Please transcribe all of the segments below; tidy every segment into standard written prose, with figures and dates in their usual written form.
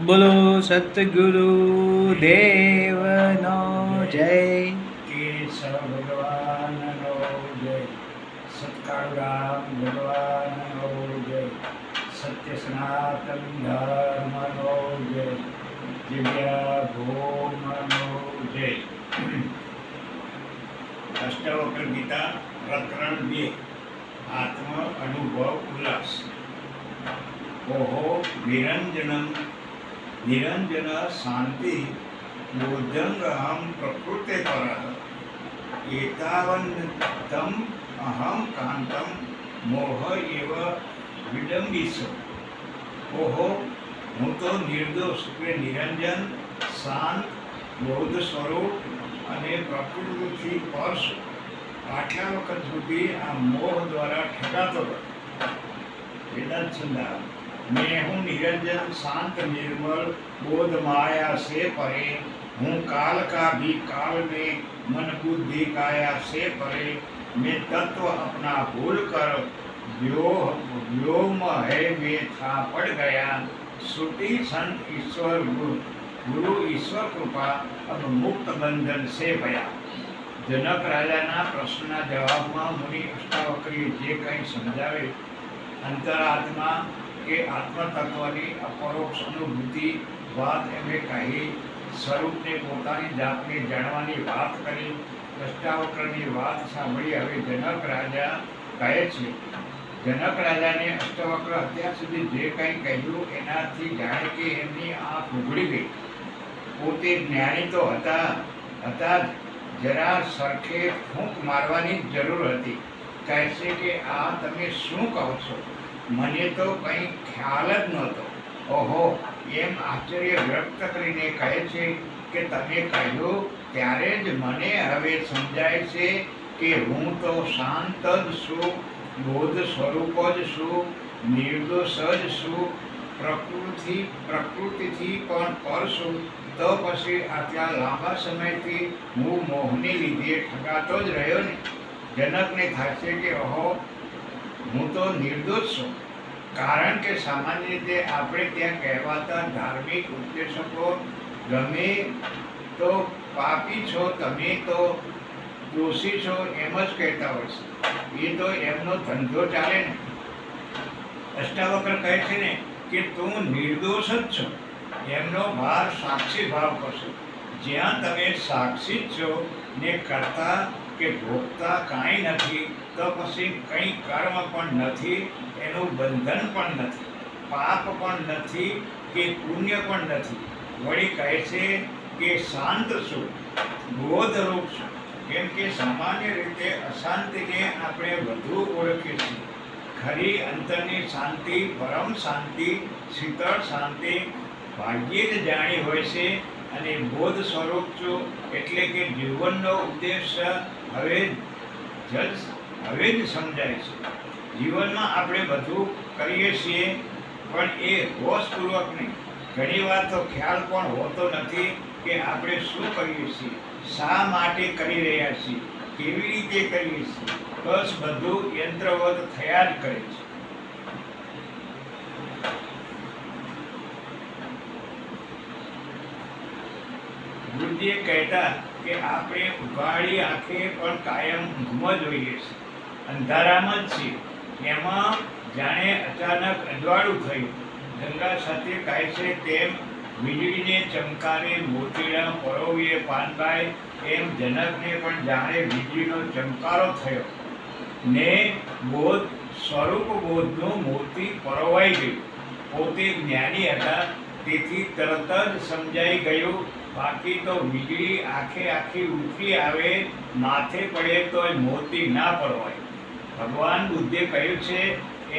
બોલો સતગુરુ દેવનો જય. કેશવ ભગવાનનો જય. સત્કાળરામ ભગવાનનો જય. સત્ય સનાતન ધર્મનો જય. દિવ્યા ભોમનો જય. અષ્ટાવક્ર ગીતા પ્રકરણ 2 આત્મ અનુભવ ઉલ્લાસ. ઓહો નિરંજનમ નિરંજન શાંતિ બોધંગહમ પ્રકૃતે પરઃ એતાવન્તમ અહમ કાંતમ મોહ એવ વિડંબિસો. ઓહો હું તો નિર્દોષ એટલે નિરંજન, શાંત, બૌદ્ધ સ્વરૂપ અને પ્રકૃતિથી પર છું. આટલા વખત સુધી આ મોહ દ્વારા ઠગાતો હતો. વેદાંત છંદા. मैं हूँ निरंजन, शांत, निर्मल, बोध माया से परे हूँ, काल का भी काल में मन बुद्धि काया से परे मैं तत्व अपना भूल कर व्योम है में था पड़ गया. श्रुति संत ईश्वर गुरु ईश्वर कृपा अब मुक्त बंधन से भया. जनक રાજાના પ્રશ્નના જવાબમાં મુનિ અષ્ટાવક્રીએ જે કંઈ સમજાવે અંતરાત્મા કે આત્મતત્વની અપરોક્ષ અનુભૂતિ વાત એમણે કહી. સ્વરૂપને પોતાની જાતને જાણવાની વાત કરી. અષ્ટાવક્રની વાત સાંભળી હવે જનક રાજા કહે છે. જનક રાજાને અષ્ટાવક્ર અત્યાર સુધી જે કંઈ કહ્યું એનાથી જાણે કે એમની આંખ ઉઘડી ગઈ. પોતે જ્ઞાની તો હતા જ, જરા સરખે ફૂંક મારવાની જ જરૂર હતી. કહે છે કે આ તમે શું કહો છો? મને તો કંઈ ખ્યાલ જ નહોતો. ઓહો એમ આશ્ચર્ય વ્યક્ત કરીને કહે છે કે તમે કહ્યું ત્યારે જ મને હવે સમજાય છે કે હું તો શાંત જ છું, બોધ સ્વરૂપ જ છું, નિર્દોષ જ છું, પ્રકૃતિથી પણ પર છું. તો પછી આટલા લાંબા સમયથી હું મોહને લીધે ઠગાતો જ રહ્યો ને. જનકને થાય છે કે ઓહો હું તો નિર્દોષ છું. કારણ કે સામાન્ય રીતે આપણે ત્યાં કહેવાતા ધાર્મિક ઉપદેશકો ગમે તો પાપી છો, તમે તો દોષી છો એમ જ કહેતા હોય છે. એ તો એમનો ધંધો ચાલે ને. અષ્ટાવક્ર કહે છે ને કે તું નિર્દોષ જ છો. એમનો ભાર સાક્ષી ભાવ કરશો. જ્યાં તમે સાક્ષી જ છો ને કરતા કે ભોગતા કાંઈ નથી, તો પછી કંઈ કર્મ પણ નથી, એનું બંધન પણ નથી, પાપ પણ નથી કે પુણ્ય પણ નથી. વળી કહે છે કે શાંત છું, બોધરૂપ છું. કેમ કે સામાન્ય રીતે અશાંતિને આપણે વધુ ઓળખીએ છીએ. ખરી અંતરની શાંતિ, પરમ શાંતિ, શીતળ શાંતિ ભાગ્યે જ જાણી હોય છે. અને બોધ સ્વરૂપ છું એટલે કે જીવનનો ઉદ્દેશ હવે જ સમજાય છે. જીવનમાં આપણે બધું કરીએ છીએ પણ એ હોશપૂર્વક નહીં. ઘણીવાર તો ખ્યાલ પણ હોતો નથી કે આપણે શું કરીએ છીએ, શા માટે કરી રહ્યા છીએ, કેવી રીતે કરીએ છીએ. બસ બધું યંત્રવત થયા જ કરે છે. ગુરુજીએ કહેતા કે આપણે ઉઘાડી આંખે પણ કાયમ ઊંઘમાં જોઈએ છીએ, અંધારામાં જ છીએ. એમાં જાણે અચાનક અજવાળું થયું. ગંગા સાથે કહે છે તેમ વીજળીને ચમકારે મોતીડા પરોવીએ પાનભાઈ, એમ જનકને પણ જાણે વીજળીનો ચમકારો થયો ને બોધ સ્વરૂપ બોધનું મોતી પરોવાઈ ગયું. પોતે જ્ઞાની હતા તેથી તરત જ સમજાઈ ગયું. બાકી તો વીજળી આખી ઉતરી આવે, માથે પડે તો મોતી ના પરવાય. ભગવાન બુદ્ધે કહ્યું છે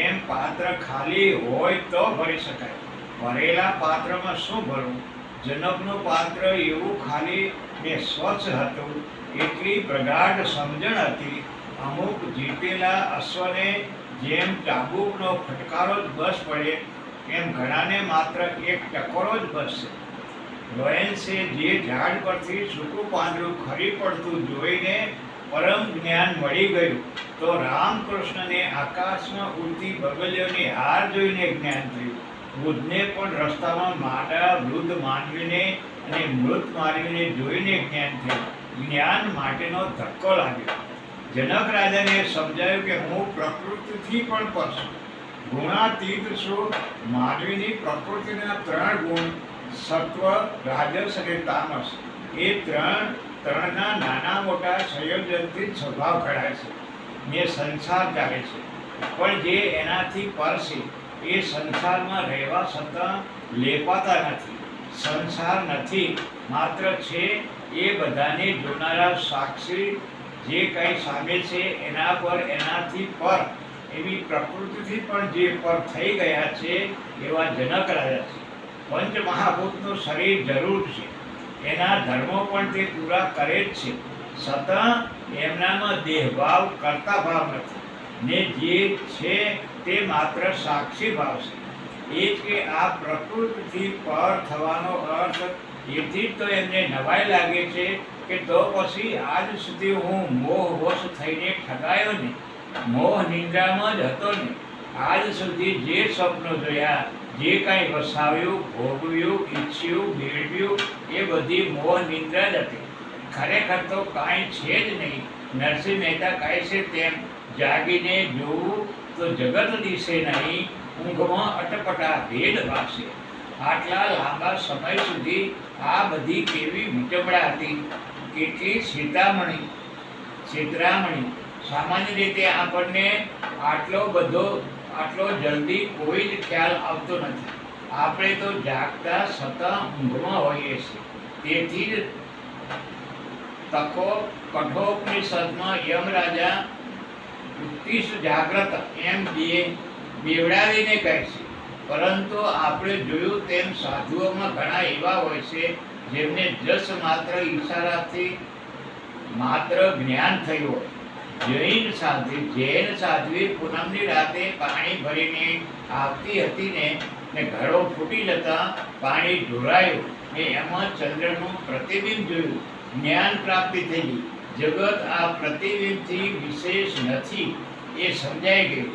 એમ પાત્ર ખાલી હોય તો ભરી શકાય. ભરેલા પાત્રમાં શું ભરવું? જનકનું પાત્ર એવું ખાલી ને સ્વચ્છ હતું, એટલી પ્રગાઢ સમજણ હતી. અમુક જીતેલા અશ્વને જેમ ચાબુકનો ફટકારો જ બસ પડે એમ ઘણાને માત્ર એક ટકોરો જ બસશે. લોરેન્સે જે ઝાડ પરથી સૂકું પાંદડું ખરી પડતું જોઈને પરમ જ્ઞાન મળી ગયું, તો રામકૃષ્ણને આકાશમાં ઉડતી બગલીઓની હાર જોઈને જ્ઞાન થયું. બુદ્ધને પણ રસ્તામાં માડા વૃદ્ધ માનવીને અને મૃત માનવીને જોઈને જ્ઞાન થયું. જ્ઞાન માટેનો ધક્કો લાગ્યો. જનક રાજાને સમજાયું કે હું પ્રકૃતિથી પણ પર છું, ગુણાતીત છું. માનવીની પ્રકૃતિના 3 ગુણ સત્વ, રાજસ અને તામસ, એ ત્રણના નાના મોટા સંયોજનથી જ સ્વભાવ ઘડાય છે ને સંસાર ચાલે છે. પણ જે એનાથી પર છે એ સંસારમાં રહેવા છતાં લેપાતા નથી. સંસાર નથી, માત્ર છે. એ બધાને જોનારા સાક્ષી જે કંઈ સામે છે એના પર, એનાથી પર એવી પ્રકૃતિથી પણ જે પર થઈ ગયા છે એવા જનક રાજા છે. પંચમહાભૂતનું શરીર જરૂર છે, એના ધર્મો પણ તે પૂરા કરે જ છે, છતાં એમનામાં દેહભાવ, કર્તા ભાવ નથી ને જે છે તે માત્ર સાક્ષી ભાવ છે. એ જ કે આ પ્રકૃતિથી પર થવાનો અર્થ એથી જ તો એમને નવાઈ લાગે છે કે તો પછી આજ સુધી હું મોહવશ થઈને ઠગાયો ને, મોહ નિંદ્રામાં જ હતો ને. આજ સુધી જે સ્વપ્નો જોયા, જે કાંઈ વસાવ્યું, ભોગવ્યું, ઈચ્છ્યું, મેળવ્યું, એ બધી મોહ નિંદ્રા જ હતી. ખરેખર તો કાંઈ છે જ નહીં. નરસિંહ મહેતા કહે છે તેમ, જાગીને જોવું તો જગત દિશે નહીં, ઊંઘમાં અટપટા ભેદ ભાસે. આટલા લાંબા સમય સુધી આ બધી કેવી વિટંબણા હતી, કેટલી છેતરામણી. સામાન્ય રીતે આપણને આટલો જલ્દી કોઈ જ ખ્યાલ આવતો નથી. આપણે તો જાગતા છતાં ઊંઘમાં હોઈએ છીએ. તેથી જ કઠોપનિષદમાં યમરાજા ઉત્તિષ્ઠ જાગ્રત એમ બેવડાવીને કહે છે. પરંતુ આપણે જોયું તેમ સાધુઓમાં ઘણા એવા હોય છે જેમને જસ માત્ર ઈશારાથી માત્ર જ્ઞાન થયું હોય. જૈન સાધ્વી પૂનમની રાતે પાણી ભરીને આવતી હતી ને ઘડો ફૂટી જતા પાણી ઢોળાયું ને એમાં ચંદ્રનું પ્રતિબિંબ જોયું. જ્ઞાન પ્રાપ્તિ થઈ. જગત આ પ્રતિબિંબથી વિશેષ નથી એ સમજાઈ ગયું.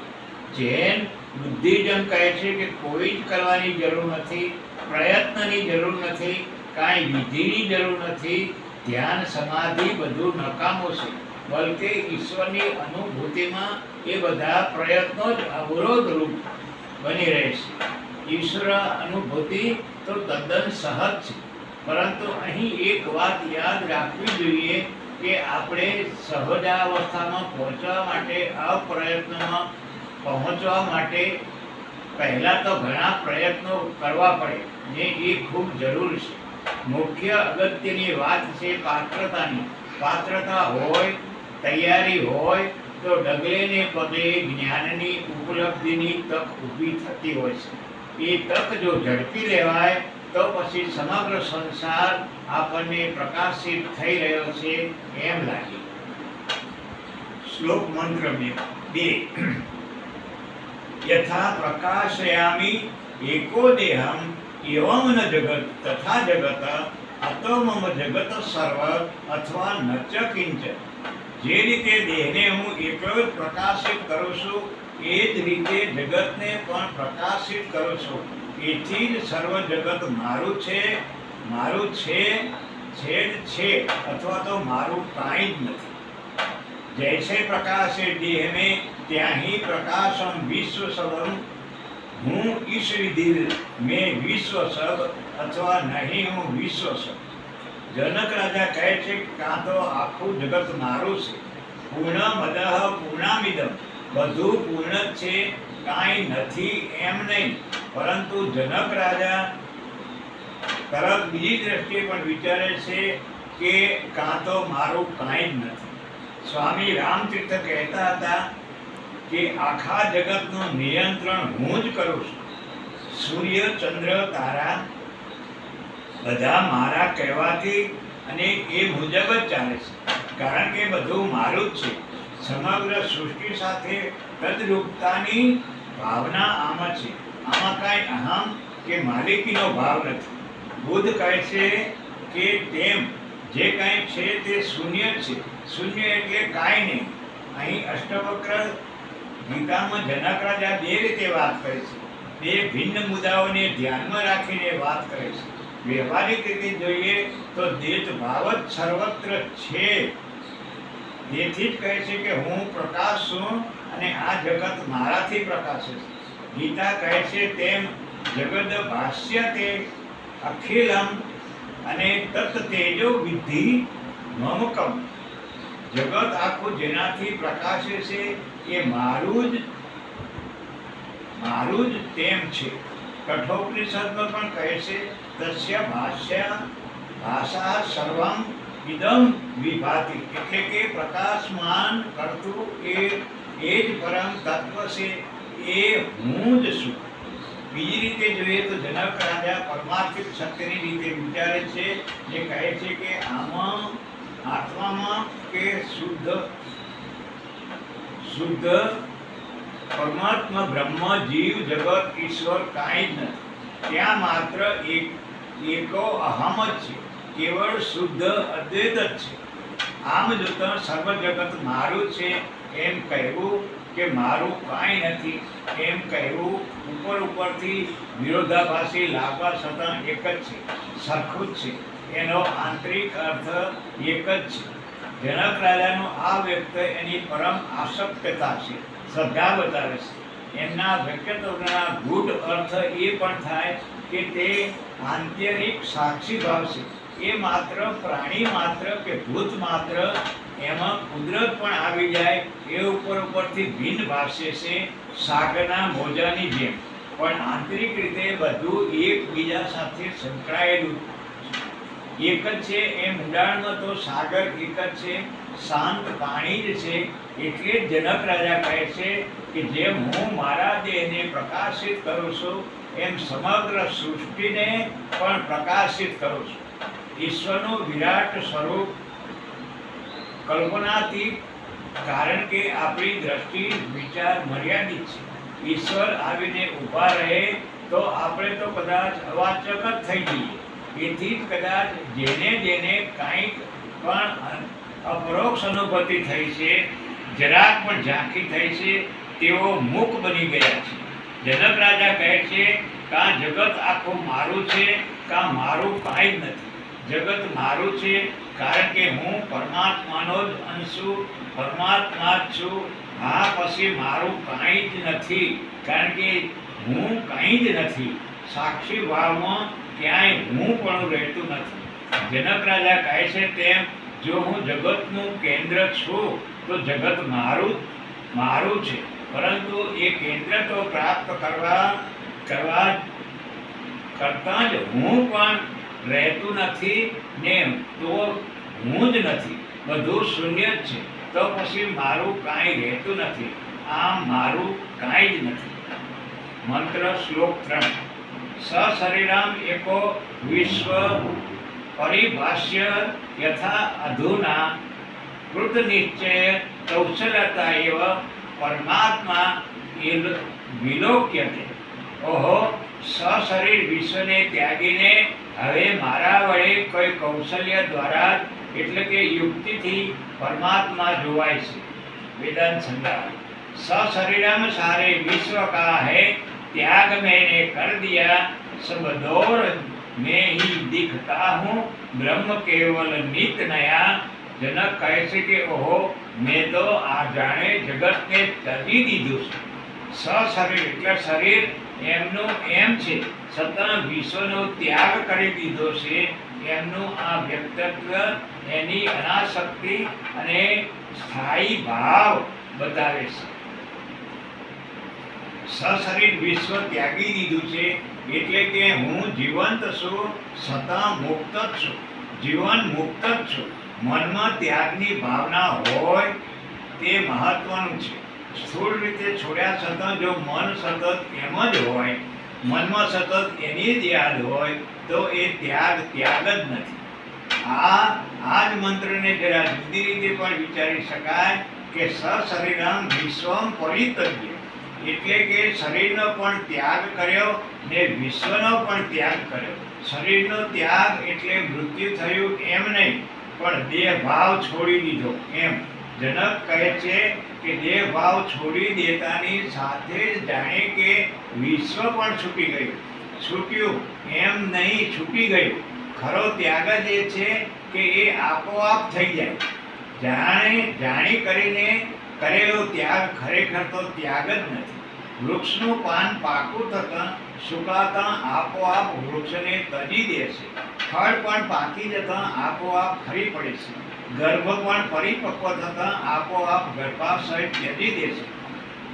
જૈન બુદ્ધિઝમ કહે છે કે કોઈ જ કરવાની જરૂર નથી, પ્રયત્નની જરૂર નથી, કાંઈ વિધિની જરૂર નથી. ધ્યાન, સમાધિ બધું નકામું છે. બલકે ઈશ્વરની અનુભૂતિમાં એ બધા પ્રયત્નો જ અવરોધરૂપ બની રહે છે. ઈશ્વર અનુભૂતિ તો તદ્દન સહજ છે. પરંતુ અહીં એક વાત યાદ રાખવી જોઈએ કે આપણે સહજાવસ્થામાં પહોંચવા માટે, અપ્રયત્નમાં પહોંચવા માટે પહેલાં તો ઘણા પ્રયત્નો કરવા પડે ને એ ખૂબ જરૂર છે. મુખ્ય અગત્યની વાત છે પાત્રતાની. પાત્રતા હોય, તૈયારી હોય તો ડગલે ને પગલે જ્ઞાનની ઉપલબ્ધિની તક ઊભી થતી હોય છે. એ તક જો ઝડપી લેવાય તો પછી સમગ્ર સંસાર આપણને પ્રકાશિત થઈ રહ્યો છે એમ લાગે. શ્લોક મંત્ર 2. યથા પ્રકાશયામિ એકો દેહમ એવં ન જગત તથા જગત અતો મમ જગત સર્વ અથવા ન ચ કિંચ. જે રીતે દેહને હું એકલો જ પ્રકાશિત કરું છું એ જ રીતે જગતને પણ પ્રકાશિત કરું છું. એથી જ સર્વ જગત મારું છે અથવા તો મારું કાંઈ જ નથી. जैसे प्रकाश है देह में ત્યાં ही प्रकाशम विश्व सबम. હું ઈશ વિધિ મેં વિશ્વ સબ અથવા નહીં હું વિશ્વ સબ. જનક રાજા કહે છે કે કાં તો આખું જગત મારું છે. પૂર્ણમદઃ પૂર્ણામિદમ, બધું પૂર્ણ જ છે, કાંઈ નથી એમ નહીં. પરંતુ જનક રાજા તરફ બીજી દ્રષ્ટિએ પણ વિચારે છે કે કાં તો મારું કાંઈ જ નથી. સ્વામી રામતીર્થ કહેતા હતા કે આખા જગતનું નિયંત્રણ હું જ કરું છું. સૂર્ય, ચંદ્ર, તારા બધા મારા કહેવાથી અને એ મુજબ જ ચાલે છે. કારણ કે બધું મારું જ છે. સમગ્ર સૃષ્ટિ સાથે તદરૂપતાની ભાવના આમાં છે. આમાં કાંઈ અહમ કે માલિકીનો ભાવ નથી. બુદ્ધ કહે છે કે તેમ જે કાંઈ છે તે શૂન્ય છે. શૂન્ય એટલે કાંઈ નહીં. અહીં અષ્ટવક્ર ગીતામાં જનક રાજા 2 રીતે વાત કરે છે. બે ભિન્ન મુદ્દાઓને ધ્યાનમાં રાખીને વાત કરે છે. વ્યવહારિક રીતે જોઈએ તો દ્વૈત ભાવ જ સર્વત્ર છે. તેથી જ કહે છે કે હું પ્રકાશ છું અને આ જગત મારાથી પ્રકાશે છે. ગીતા કહે છે તેમ જગદ ભાષ્યતે અખિલમ અને તત તેજો વિધિ મમકમ. જગત આખું જેનાથી પ્રકાશે છે એ મારું જ તેમ છે. કઠોપનિષદમાં પણ કહે છે તસ્ય ભાષા સર્વમ ઇદમ વિભાતિ. એટલે કે પ્રકાશમાન કરતું એ જ પરમ તત્વ છે, એ હું જ છું. બીજી રીતે જોઈએ તો જનક રાજા પરમાર્થિક સત્યની રીતે વિચારે છે, જે કહે છે કે આમાં આત્મામાં કે શુદ્ધ પરમાત્મા બ્રહ્મ જીવ જગત ઈશ્વર કાંઈ જ નથી. ત્યાં માત્ર એકો અહમ જ છે, કેવળ શુદ્ધ અદ્વૈત જ છે. આમ જોતા સર્વ જગત મારું છે એમ કહેવું કે મારું કાંઈ નથી એમ કહેવું ઉપરથી વિરોધાભાસી લાગવા છતાં એક જ છે, સરખું જ છે. એનો આંતરિક અર્થ એક જ છે. જનક રાજાનો આ વ્યક્ત એની પરમ આસક્તતા છે, શ્રદ્ધા બતાવે છે. એમના વ્યક્તિત્વના ગૂઢ અર્થ એ પણ થાય કે તે આંતરિક સાક્ષી ભાવ છે. એ માત્ર પ્રાણી માત્ર કે ભૂત માત્ર, એમાં કુદરત પણ આવી જાય એ ઉપરથી ભિન્ન ભાષ્ય છે, સાગરના મોજાની જેમ. પણ આંતરિક રીતે બધું એકબીજા સાથે સંકળાયેલું એક જ છે. એમ ઊંડાણમાં તો સાગર એક જ છે, શાંત પાણી જ છે. એટલે જ જનક રાજા કહે છે કે જેમ હું મારા દેહને પ્રકાશિત કરું છું એમ સમગ્ર સૃષ્ટિને પણ પ્રકાશિત કરું છું. ઈશ્વરનું વિરાટ સ્વરૂપ કલ્પનાતીત, કારણ કે આપણી દ્રષ્ટિ વિચાર મર્યાદિત છે. ઈશ્વર આવીને ઊભા રહે તો આપણે તો કદાચ અવાચક જ થઈ જઈએ. એથી જ કદાચ જેને કાંઈક પણ અપરોક્ષ અનુભૂતિ થઈ છે, જરાક પણ ઝાંખી થઈ છે, તેઓ મૂક બની ગયા છે. જનક રાજા કહે છે કાં જગત આખું મારું છે કાં મારું કાંઈ જ નથી. જગત મારું છે કારણ કે હું પરમાત્માનો જ અંશ છું, પરમાત્મા જ છું. હા, પછી મારું કાંઈ જ નથી, કારણ કે હું કાંઈ જ નથી. સાક્ષી ભાવમાં ક્યાંય હું પણ રહેતું નથી. જનક રાજા કહે છે તેમ જો હું જગતનું કેન્દ્ર છું તો જગત મારું છે, પરંતુ એ કેન્દ્ર તો પ્રાપ્ત કરવા કરતાં જ હું પણ રહેતું નથી ને તો હું જ નથી, બધું શૂન્ય જ છે. તો પછી મારું કાંઈ રહેતું નથી. આમ મારું કાંઈ જ નથી. મંત્ર શ્લોક 3. સશરીરમ એકો વિશ્વ પરિભાષ્ય યથા અધુના કૃતનિશ્ચય કૌશલતા એવ પરમાત્મા વિલોક્યતે. ઓહો, સશરીર વિશ્વને ત્યાગીને હવે મારા વડે કોઈ કૌશલ્ય દ્વારા એટલે કે યુક્તિથી પરમાત્મા જોવાય છે. વેદાંત સંગ્રહ. सशरीरम सारे विश्व का है, त्याग मैंने कर दिया, सब दौर में ही दिखता हूँ, ब्रह्म केवल नित नया. जनक કહે છે કે ઓહો, મેં તો આ જાણે જગતને ત્યજી દીધું છે. સશરીર એટલે શરીર એમનું એમ છે, છતાં વિશ્વનો ત્યાગ કરી દીધો છે. એમનું આ વ્યક્તિત્વ એની અનાસક્તિ અને સ્થાયી ભાવ બતાવે છે. સશરીર વિશ્વ ત્યાગી દીધું છે એટલે કે હું જીવંત છું છતાં મુક્ત જ છું. જીવન મુક્ત જ છું. મનમાં ત્યાગની ભાવના હોય તે મહત્વનું છે. સ્થૂળ રીતે છોડ્યા છતાં જો મન સતત એમ જ હોય, મનમાં સતત એની જ યાદ હોય તો એ ત્યાગ જ નથી. આ જ મંત્રને જરા જુદી રીતે પણ વિચારી શકાય કે સશરીરમ વિશ્વમ પરિત્યજ્ય, એટલે કે શરીરનો પણ ત્યાગ કર્યો ને વિશ્વનો પણ ત્યાગ કર્યો. શરીરનો ત્યાગ એટલે મૃત્યુ થયું એમ નહીં, પણ દેહ ભાવ છોડી દીધો એમ. જનક કહે છે કે દેહ ભાવ છોડી દેતાની સાથે જ જાણે કે વિશ્વ પણ છૂટી ગયું. છૂટ્યું એમ નહીં, છૂટી ગયું. ખરો ત્યાગ જ એ છે કે એ આપોઆપ થઈ જાય. જાણી કરીને કરેલો ત્યાગ ખરેખર તો ત્યાગ જ નથી. વૃક્ષનું પાન પાકું થતાં સુકાતા આપોઆપ વૃક્ષને તજી દે છે. ફળ પણ પાકી જતાં આપોઆપ ખરી પડે છે. ગર્ભ પણ પરિપક્વ થતાં આપોઆપ ગર્ભાશય ત્યજી દે છે.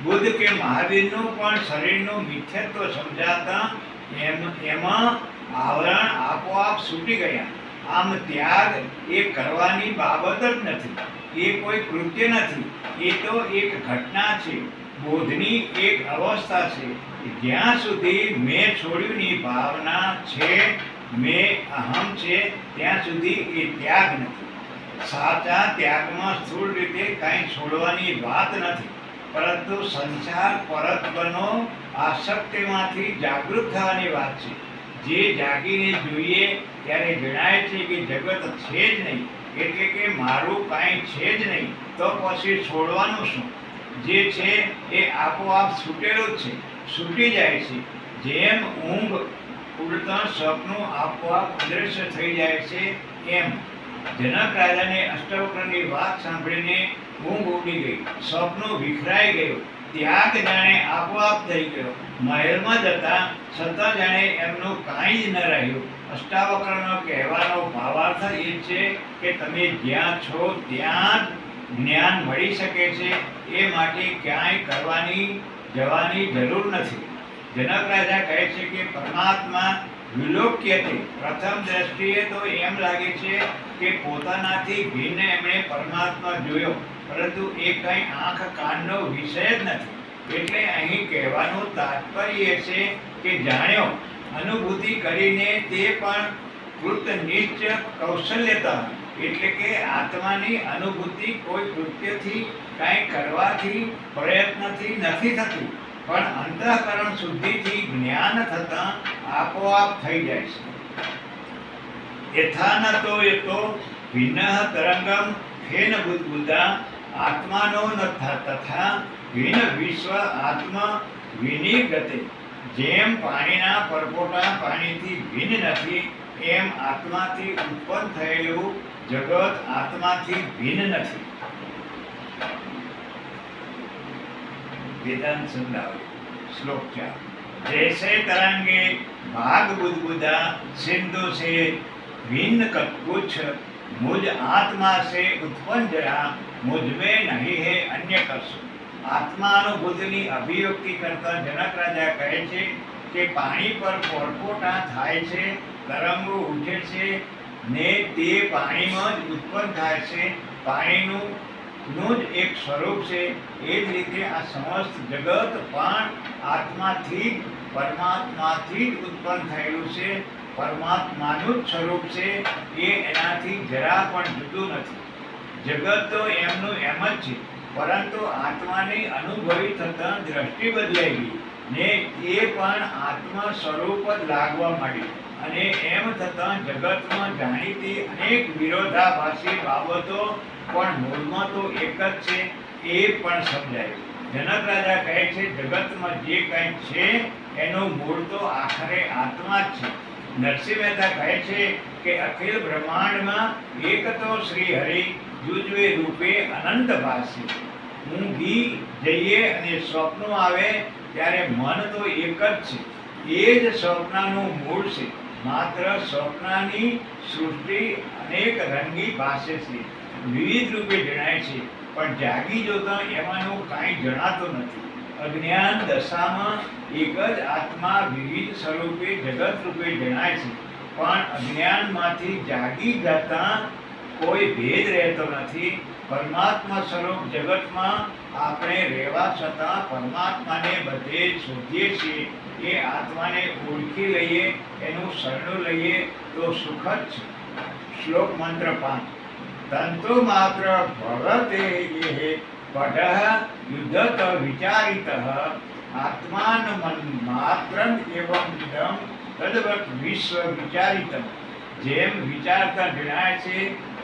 બુદ્ધ કે મહાવીરનું પણ શરીરનું મિથ્યત્વ સમજાતા એમાં આવરણ આપોઆપ છૂટી ગયા. આમ ત્યાગ એ કરવાની બાબત જ નથી, એ કોઈ કૃત્ય નથી, એ તો એક ઘટના છે, બોધની એક અવસ્થા છે. જ્યાં સુધી મેં છોડ્યુંની ભાવના છે, મેં અહમ છે, ત્યાં સુધી એ ત્યાગ નથી. સાચા ત્યાગમાં સ્થૂળ રીતે કાંઈ છોડવાની વાત નથી, પરંતુ સંસાર પરત્વનો આસક્તિમાંથી જાગૃત થવાની વાત છે. જે જાગીને જોઈએ ત્યારે જણાય છે કે જગત છે જ નહીં, એટલે કે મારું કાંઈ છે જ નહીં, તો પછી છોડવાનું શું? જે છે એ આપોઆપ છૂટેલું જ છે, છૂટી જાય છે. જેમ ઊંઘ ઉડતા સ્વપ્નું આપોઆપ અદૃશ્ય થઈ જાય છે, એમ જનક રાજાને અષ્ટવક્રની વાત સાંભળીને ઊંઘ ઉડી ગઈ, સ્વપ્ન વિખરાઈ ગયું, ત્યાગ જાણે આપોઆપ થઈ ગયો. મહેલમાં જતા છતાં જાણે એમનું કાંઈ જ ન રહ્યું. અષ્ટાવક્રનો કહેવાનો ભાવાર્થ એ છે કે તમે જ્યાં છો ત્યાં જ્ઞાન મળી શકે છે, એ માટે ક્યાંય જવાની જરૂર નથી. જનક રાજા કહે છે કે પરમાત્મા વિલોક્યતે. પ્રથમ દ્રષ્ટિએ તો એમ લાગે છે કે પોતાનાથી ભિન્ન એમણે પરમાત્મા જોયો, પરંતુ એ કંઈ આંખ કાનનો વિષય જ નથી. એટલે અહીં કહેવાનું તાત્પર્ય છે કે જાણ્યો, અનુભૂતિ કરીને તે પણ કૃતનિશ્ચય કૌશલ્યતા, એટલે કે આત્માની અનુભૂતિ કોઈ કૃત્યથી કાંઈ કરવાથી પ્રયત્નથી નથી થતી, પણ અંતઃકરણ શુદ્ધિથી જ્ઞાન થતાં આપોઆપ થઈ જાય છે. યથાનતો યતો ભિન્ન તરંગમ ફેન બુદ્બુદા આત્માનો ન તથા ભિન્ન વિશ્વ આત્મા વિનિગતે. જેમ પાણીના પરપોટા પાણીથી ભિન્ન નથી, એમ આત્માથી ઉત્પન્ન થયેલું જગત આત્માથી ભિન્ન નથી. वेदांत संदाव श्लोक 4 जैसे तरंगे भाग बुदबुदा सिंधु से भिन्न कुछ मुझ आत्मा से उत्पन्न जरा मुझ में नहीं है अन्य कछु. આત્માનુભૂતિની અભિવ્યક્તિ કરતા જનક રાજા કહે છે કે પાણી પર પરપોટા થાય છે, તરંગો ઉઠે છે ને તે પાણીમાં જ ઉત્પન્ન થાય છે. પાણીનું જ એક સ્વરૂપ છે. એ જ રીતે આ સમસ્ત જગત પણ આત્માથી પરમાત્માથી જ ઉત્પન્ન થયેલું છે. પરમાત્માનું જ સ્વરૂપ છે, એ એનાથી જરા પણ જુદું નથી. જગત તો એમનું એમ જ છે, પરંતુ આત્માની અનુભવી થતાં દ્રષ્ટિ બદલાઈ ગઈ ને એ પણ આત્મા સ્વરૂપ જ લાગવા માંડી, અને એમ થતાં જગતમાં જાણીતી અનેક વિરોધાભાસી બાબતો પણ મૂળમાં તો એક જ છે, એ પણ સમજાય. જનક રાજા કહે છે જગતમાં જે કંઈ છે એનું મૂળ તો આખરે આત્મા જ છે. નરસિંહ મહેતા કહે છે કે અખિલ બ્રહ્માંડમાં એક તો શ્રી હરિ જુજવે રૂપે અનંત ભાષે. ઊંઘી જઈએ અને સ્વપ્નો આવે ત્યારે મન તો એક જ છે, એ જ સ્વપ્નનું મૂળ છે. માત્ર સ્વપ્નની સૃષ્ટિ અનેક રંગી ભાષે છે, વિવિધ રૂપે જણાય છે, પણ જાગી જોતા એમાંનું કાંઈ જણાતું નથી. અજ્ઞાન દશામાં એક જ આત્મા વિવિધ સ્વરૂપે જગત રૂપે જણાય છે, પણ અજ્ઞાનમાંથી જાગી જતા કોઈ ભેદ રહેતો નથી. પરમાત્મા સ્વરૂપ જગતમાં આપણે રહેવા છતાં પરમાત્માને બધે શોધીએ છીએ. એ આત્માને ઓળખી લઈએ, એનું શરણું લઈએ તો સુખ જ છે. શ્લોક મંત્ર 5 તંતુ માત્ર ભવતે યે પઢઃ યુદ્ધત વિચારિતઃ આત્માન માત્રમ એવં ઇદં તદ્વત વિશ્વ વિચારિતમ. જેમ વિચારતા જણાય છે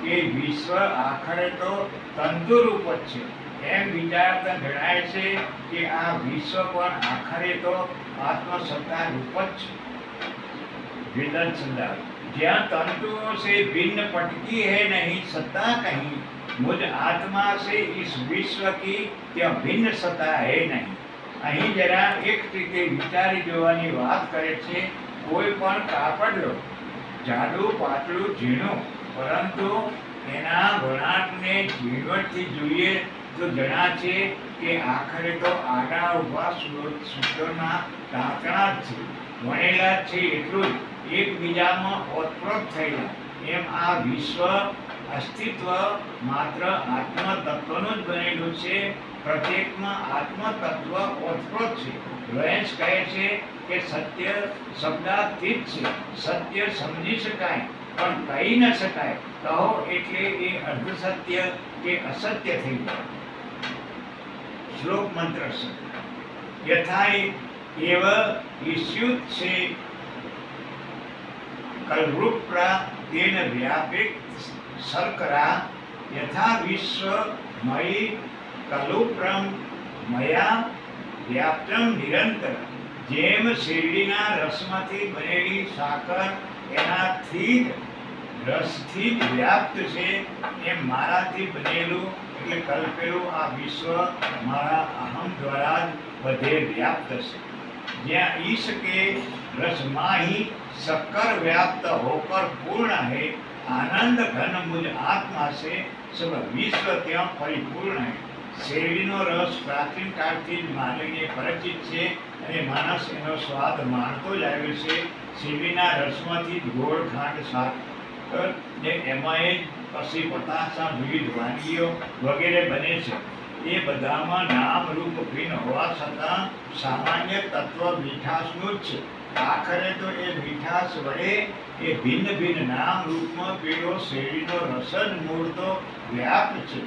કે વિશ્વ આખરે તો તંતુરૂપ જ છે. એમ વિચારતા જણાય છે કે આ વિશ્વ પણ આખરે તો આત્મસત્તા રૂપ જ છે. वेदन संदार ज्યાં तंतुओं से भिन्न पटकी है नहीं सत्ता कहीं, मुझ आत्मा से इस विश्व की ત્યાં ભિન્ન સત્તા है नहीं. અહીં જરા એક રીતે વિચારી જોવાની વાત કરે છે. કોઈ પણ કાપડ લો, જાડું પાતળું ઝીણું, પરંતુ એના વણાટને ઝીણવટથી જોઈએ તો જણાશે કે આખરે તો આડા ઉભા સૂત્રોના ટાંકણા જ છે, વણેલા જ છે એટલું જ એકબીજામાં ઓતપ્રોત થયેલા. એમ આ વિશ્વ અસ્તિત્વ માત્ર આત્મતત્વનું જ બનેલું છે. પ્રત્યેકમાં આત્મતત્વ ઓતપ્રોત છે. લોરેન્સ કહે છે કે સત્ય શબ્દાતીત છે. સત્ય સમજી શકાય પણ કહી ન શકાય. કહો એટલે એ અર્ધ સત્ય કે અસત્ય થઈ જાય. શ્લોક મંત્ર છે યથા એવ ઈસ્યુત છે કલરૂપ્રા તેન વ્યાપિક શર્કરા યથા વિશ્વમયી કલુપ્રમ મયા વ્યાપ્તમ નિરંતર. જેમ શેરડીના રસમાંથી બનેલી સાકર એનાથી રસથી જ વ્યાપ્ત છે, એમ મારાથી બનેલું એટલે કલ્પેલું આ વિશ્વ મારા અહમ દ્વારા જ બધે વ્યાપ્ત છે. જ્યાં ईश के रस माही शक्कर व्याप्त होकर पूर्ण है, आनंद घन मुझ आत्मा से सब विश्व ત્યાં પરિપૂર્ણ है. શેરડીનો રસ પ્રાચીન કાળથી જ માનવીને પરિચિત છે અને માણસ એનો સ્વાદ માણતો જ આવ્યો છે. શેરડીના રસમાંથી જ ગોળ, ખાંડ, સાકર ને એમાંય પછી પતાસા, વિવિધ વાનગીઓ વગેરે બને છે. એ બધામાં નામ રૂપ ભિન્ન હોવા છતાં સામાન્ય તત્વ મીઠાશનું જ છે. આખરે તો એ મીઠાશ વડે એ ભિન્ન ભિન્ન નામ રૂપમાં પેલો શેરડીનો રસ જ મૂળ તો વ્યાપ્ત છે.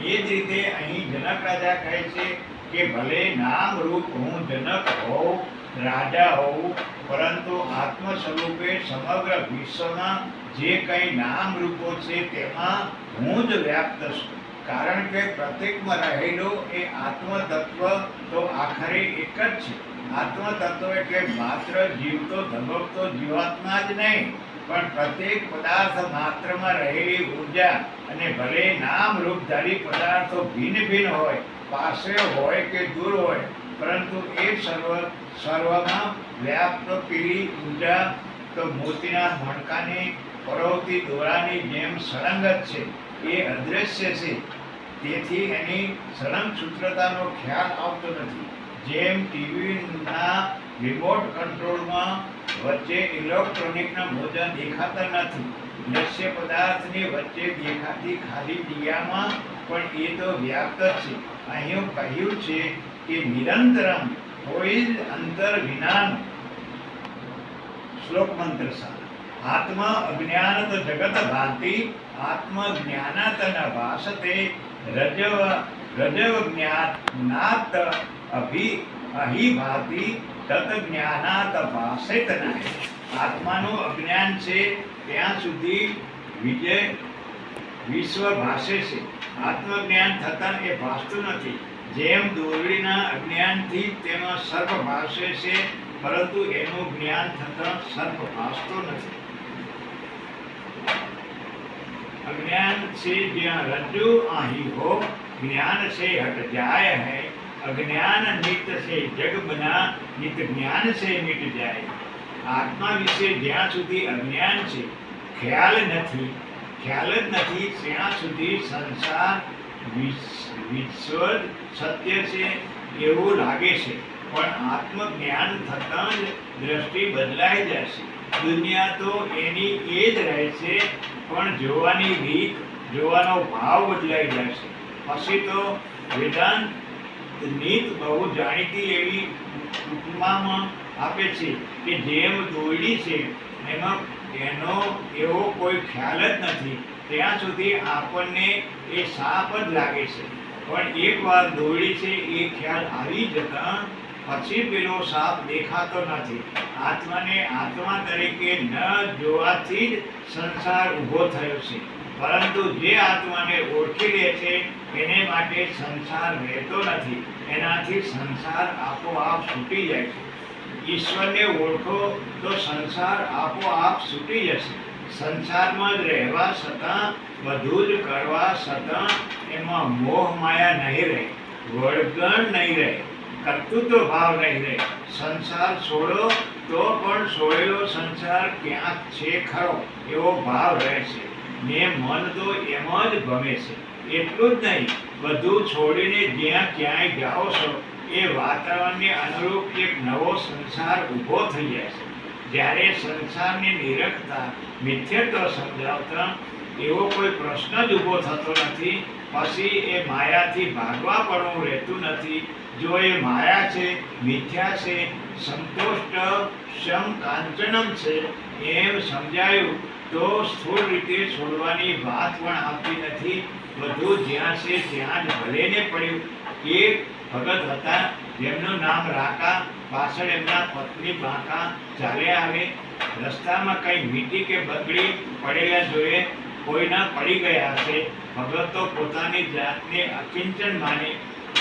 એ જ રીતે અહીં જનક રાજા કહે છે કે ભલે નામ રૂપ હું જનક હોઉં, રાજા હોઉં, પરંતુ આત્મ સ્વરૂપે સમગ્ર વિશ્વમાં જે કંઈ નામ રૂપો છે તેમાં હું જ વ્યાપ્ત છું. કારણ કે પ્રત્યેકમાં રહેલો એ આત્મતત્વ તો આખરે એક જ છે. આત્મતત્વ એટલે માત્ર જીવતો ધબકતો જીવાત્મા જ નહીં, પણ પ્રત્યેક પદાર્થ માત્રમાં રહેલી ઉર્જા. અને ભલે નામ રૂપધારી પદાર્થો ભિન્ન ભિન્ન હોય, પાસે હોય કે દૂર હોય, પરંતુ એ સર્વમાં વ્યાપ્ત પેલી ઉર્જા તો મોતીના મણકાની પરોવતી દોરાની જેમ સળંગ જ છે. એ અદૃશ્ય છે, તેથી એની સળંગ સૂત્રતાનો ખ્યાલ આવતો નથી. જેમ ટીવીના રિમોટ કંટ્રોલમાં વચ્ચે ઇલેક્ટ્રોનિકના મોજા દેખાતા નથી, દ્રશ્ય પદાર્થની વચ્ચે દેખાતી ખાલી દિયામાં પણ એ તો વ્યાપ્ત જ છે. અહીં કહ્યું છે કે નિરંતરમ કોઈ જ અંતર વિનાનું. શ્લોક મંત્ર સાર આત્મ અજ્ઞાનત જગત ભાતિ આત્મ જ્ઞાનાત ન ભાસતે રજવ જ્ઞાનાત અહી ભાતિ તત જ્ઞાનાત ભાસેત નહીં. આત્માનું અજ્ઞાન છે ત્યાં સુધી વિશ્વ ભાસે છે. આત્મજ્ઞાન થતાં એ ભાસતું નથી. જેમ દોરડીના અજ્ઞાનથી તેમાં સર્પ ભાસે છે, પરંતુ એનું જ્ઞાન થતાં સર્પ ભાસતો નથી. अज्ञान से ज्ञान रज्जु आही हो, ज्ञान से हट जाए है. अज्ञान नित्य से जग बना, नित्य ज्ञान से मिट जाए. आत्मा विषे જ્યાં સુધી અજ્ઞાન છે, ખ્યાલ નથી, ખ્યાલ જ નથી, ત્યાં સુધી સંસાર વિશ્વ સત્ય છે એવું લાગે છે. પણ આત્મજ્ઞાન થતાં જ દ્રષ્ટિ બદલાઈ જશે. દુનિયા તો એની એ જ રહે છે, પણ જોવાની રીત, જોવાનો ભાવ બદલાઈ જશે. પછી તો વેદાંત નીત બહુ જાણીતી એવી ઉપમામાં આપે છે કે જેમ દોરડી છે એમાં એનો એવો કોઈ ખ્યાલ જ નથી, ત્યાં સુધી આપણને એ સાપ જ લાગે છે. પણ એકવાર દોરડી છે એ ખ્યાલ આવી જતાં પછી પેલો સાપ દેખાતો નથી. આત્માને આત્મા તરીકે ન જોવાથી જ સંસાર ઊભો થયો છે. પરંતુ જે આત્માને ઓળખી લે છે એને માટે સંસાર રહેતો નથી. એનાથી સંસાર આપોઆપ છૂટી જાય છે. ઈશ્વરને ઓળખો તો સંસાર આપોઆપ છૂટી જશે. સંસારમાં જ રહેવા છતાં, બધું જ કરવા છતાં એમાં મોહ માયા નહીં રહે, વળગણ નહીં રહે, કર્તૃત્વ ભાવ નહીં રહે. સંસાર છોડો તો પણ છોડેલો સંસાર ક્યાંક છે ખરો એવો ભાવ રહે છે. ને મન તો એમ જ ગમે છે. એટલું જ નહીં, બધું છોડીને જ્યાં ક્યાંય જાઓ છો એ વાતાવરણને અનુરૂપ એક નવો સંસાર ઊભો થઈ જાય છે. જ્યારે સંસારની નિરખતા, મિથ્યત્વ સમજાવતા એવો કોઈ પ્રશ્ન જ ઊભો થતો નથી. પછી એ માયાથી ભાગવા પડવું રહેતું નથી. જો એ માયા છે, મિથ્યા છે, સંતોષ્ટ શમ કાંચનમ છે એમ સમજાયું તો સ્થૂળ રીતે છોડવાની વાત પણ આવતી નથી. બધું જ્યાં છે ત્યાં જ ભલેને પડ્યું. એક ભગત હતા જેમનું નામ રાકા. પાછળ એમના પત્ની બાંકા ચાલ્યા આવે. રસ્તામાં કંઈ વીંટી કે બગડી પડેલા જોઈએ, કોઈના પડી ગયા હશે. ભગત તો પોતાની જાતને અકિંચન માને,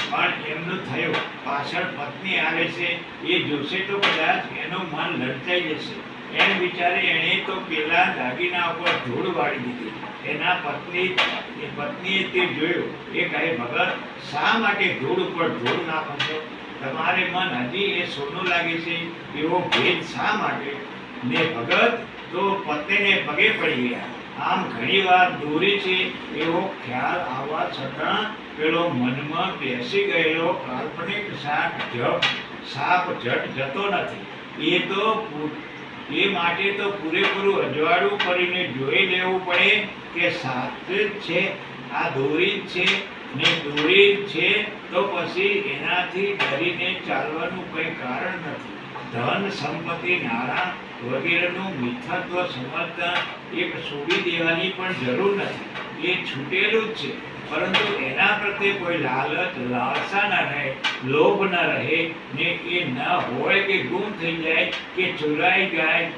પણ એમનું થયું પાછળ પત્ની આવે છે, એ જોશે તો કદાચ એનું મન લલચાઈ જશે. એમ વિચારે એણે તો પેલા દાગીના ઉપર ધૂળ વાળી દીધી. એના પત્નીએ તે જોયું. એ કહે, ભગત, શા માટે ધૂળ ઉપર ધૂળ નાખો છો? તમારે મન હજી એ સોનું લાગે છે એવો ભેદ શા માટે? ને ભગત તો પત્નીને પગે પડી ગયા. આમ ઘણીવાર દોરી છે એવો ખ્યાલ આવવા છતાં પેલો મનમાં બેસી ગયેલો કાલ્પનિક સાપ જટ જતો નથી. એ માટે તો પૂરેપૂરું અજવાળું કરીને જોઈ લેવું પડે કે સાચું જ છે, આ દોરી જ છે. ને દોરી છે તો પછી એનાથી ડરીને ચાલવાનું કંઈ કારણ નથી. ધન, સંપત્તિ, નાણાં વગેરેનું મિથ્યાત્વ સમજતા એક છોડી દેવાની પણ જરૂર નથી. એ છૂટેલું જ છે. પરંતુ એના પ્રત્યે કોઈ લાલચ, લાલસા ન રહે, લોભ ન રહે, ને એ ન હોય કે ગુમ થઈ જાય કે ચોરાઈ જાય,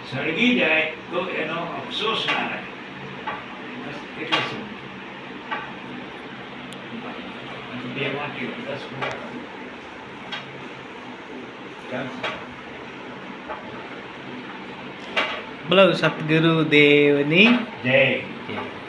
સળગી જાય તો એનો અફસોસ ના રહે. એટલે શું? બોલો સતગુરુ દેવની જય. જય.